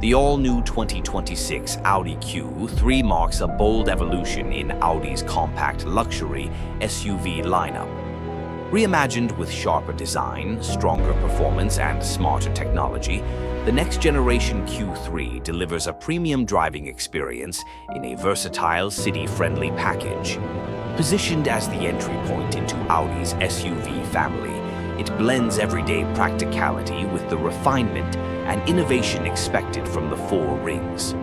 The all-new 2026 Audi Q3 marks a bold evolution in Audi's compact luxury SUV lineup. Reimagined with sharper design, stronger performance, and smarter technology, the next-generation Q3 delivers a premium driving experience in a versatile, city-friendly package. Positioned as the entry point into Audi's SUV family, it blends everyday practicality with the refinement and innovation expected from the four rings.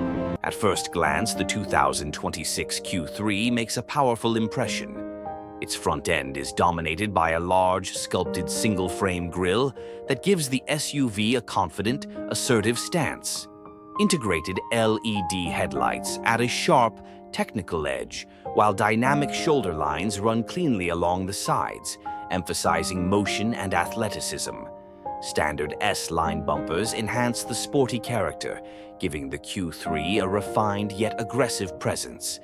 At first glance, the 2026 Q3 makes a powerful impression. Its front end is dominated by a large, sculpted single-frame grille that gives the SUV a confident, assertive stance. Integrated LED headlights add a sharp, technical edge, while dynamic shoulder lines run cleanly along the sides, emphasizing motion and athleticism. Standard S-line bumpers enhance the sporty character, giving the Q3 a refined yet aggressive presence.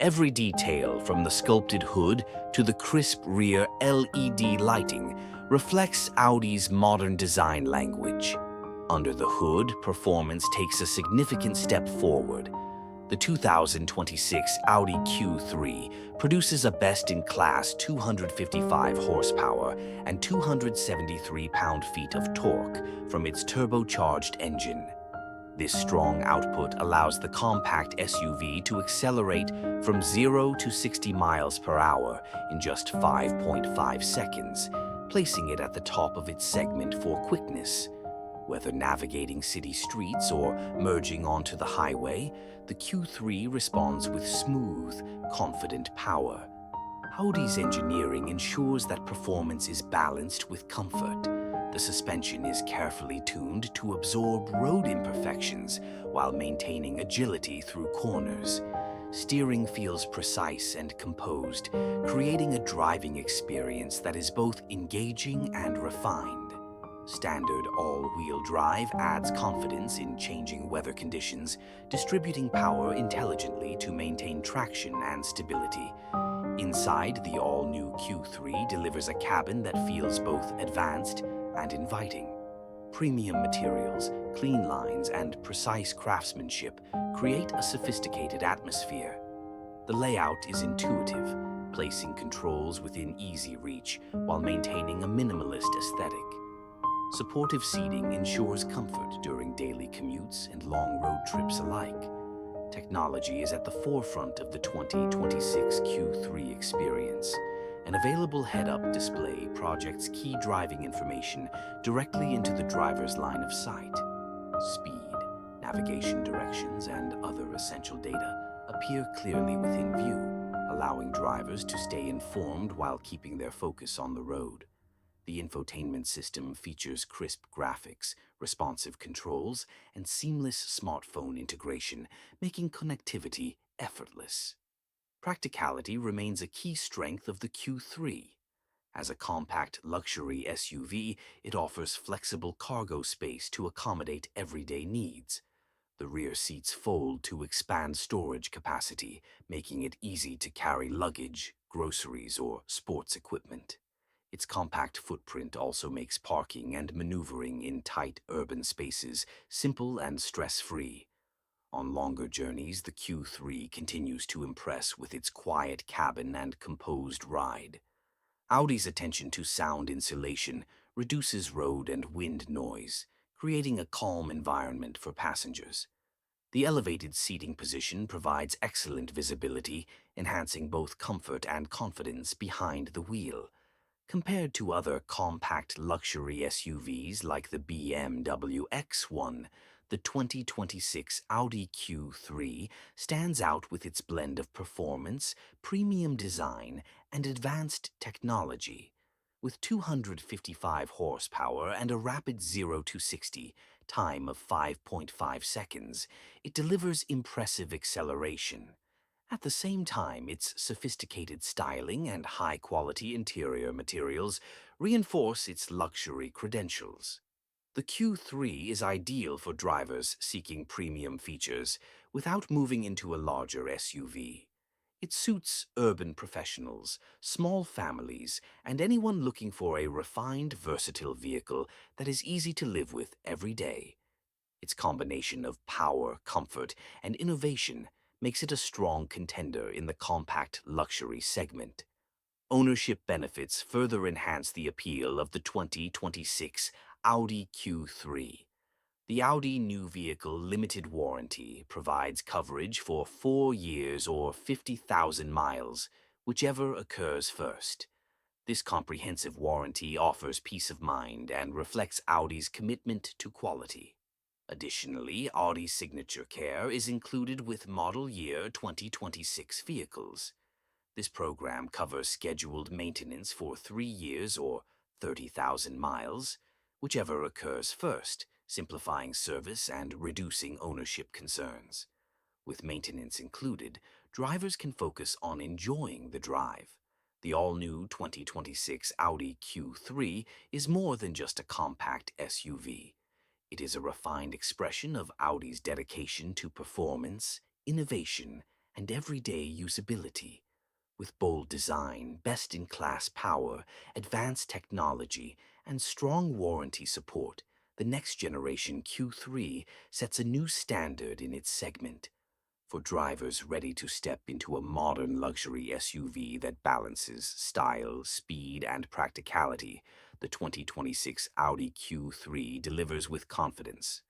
Every detail, from the sculpted hood to the crisp rear LED lighting, reflects Audi's modern design language. Under the hood, performance takes a significant step forward. The 2026 Audi Q3 produces a best-in-class 255 horsepower and 273 pound-feet of torque from its turbocharged engine. This strong output allows the compact SUV to accelerate from 0 to 60 miles per hour in just 5.5 seconds, placing it at the top of its segment for quickness. Whether navigating city streets or merging onto the highway, the Q3 responds with smooth, confident power. Audi's engineering ensures that performance is balanced with comfort. The suspension is carefully tuned to absorb road imperfections while maintaining agility through corners. Steering feels precise and composed, creating a driving experience that is both engaging and refined. Standard all-wheel drive adds confidence in changing weather conditions, distributing power intelligently to maintain traction and stability. Inside, the all-new Q3 delivers a cabin that feels both advanced and inviting. Premium materials, clean lines, and precise craftsmanship create a sophisticated atmosphere. The layout is intuitive, placing controls within easy reach while maintaining a minimalist aesthetic. Supportive seating ensures comfort during daily commutes and long road trips alike. Technology is at the forefront of the 2026 Q3 experience. An available head-up display projects key driving information directly into the driver's line of sight. Speed, navigation directions, and other essential data appear clearly within view, allowing drivers to stay informed while keeping their focus on the road. The infotainment system features crisp graphics, responsive controls, and seamless smartphone integration, making connectivity effortless. Practicality remains a key strength of the Q3. As a compact luxury SUV, it offers flexible cargo space to accommodate everyday needs. The rear seats fold to expand storage capacity, making it easy to carry luggage, groceries, or sports equipment. Its compact footprint also makes parking and maneuvering in tight urban spaces simple and stress-free. On longer journeys, the Q3 continues to impress with its quiet cabin and composed ride. Audi's attention to sound insulation reduces road and wind noise, creating a calm environment for passengers. The elevated seating position provides excellent visibility, enhancing both comfort and confidence behind the wheel. Compared to other compact luxury SUVs like the BMW X1, the 2026 Audi Q3 stands out with its blend of performance, premium design, and advanced technology. With 255 horsepower and a rapid 0 to 60 time of 5.5 seconds, it delivers impressive acceleration. At the same time, its sophisticated styling and high-quality interior materials reinforce its luxury credentials. The Q3 is ideal for drivers seeking premium features without moving into a larger SUV. It suits urban professionals, small families, and anyone looking for a refined, versatile vehicle that is easy to live with every day. Its combination of power, comfort, and innovation makes it a strong contender in the compact luxury segment. Ownership benefits further enhance the appeal of the 2026 Audi Q3. The Audi New Vehicle Limited Warranty provides coverage for 4 years or 50,000 miles, whichever occurs first. This comprehensive warranty offers peace of mind and reflects Audi's commitment to quality. Additionally, Audi's Signature Care is included with model year 2026 vehicles. This program covers scheduled maintenance for 3 years or 30,000 miles, whichever occurs first, simplifying service and reducing ownership concerns. With maintenance included, drivers can focus on enjoying the drive. The all-new 2026 Audi Q3 is more than just a compact SUV. It is a refined expression of Audi's dedication to performance, innovation, and everyday usability. With bold design, best-in-class power, advanced technology, and strong warranty support, the next-generation Q3 sets a new standard in its segment. For drivers ready to step into a modern luxury SUV that balances style, speed, and practicality, the 2026 Audi Q3 delivers with confidence.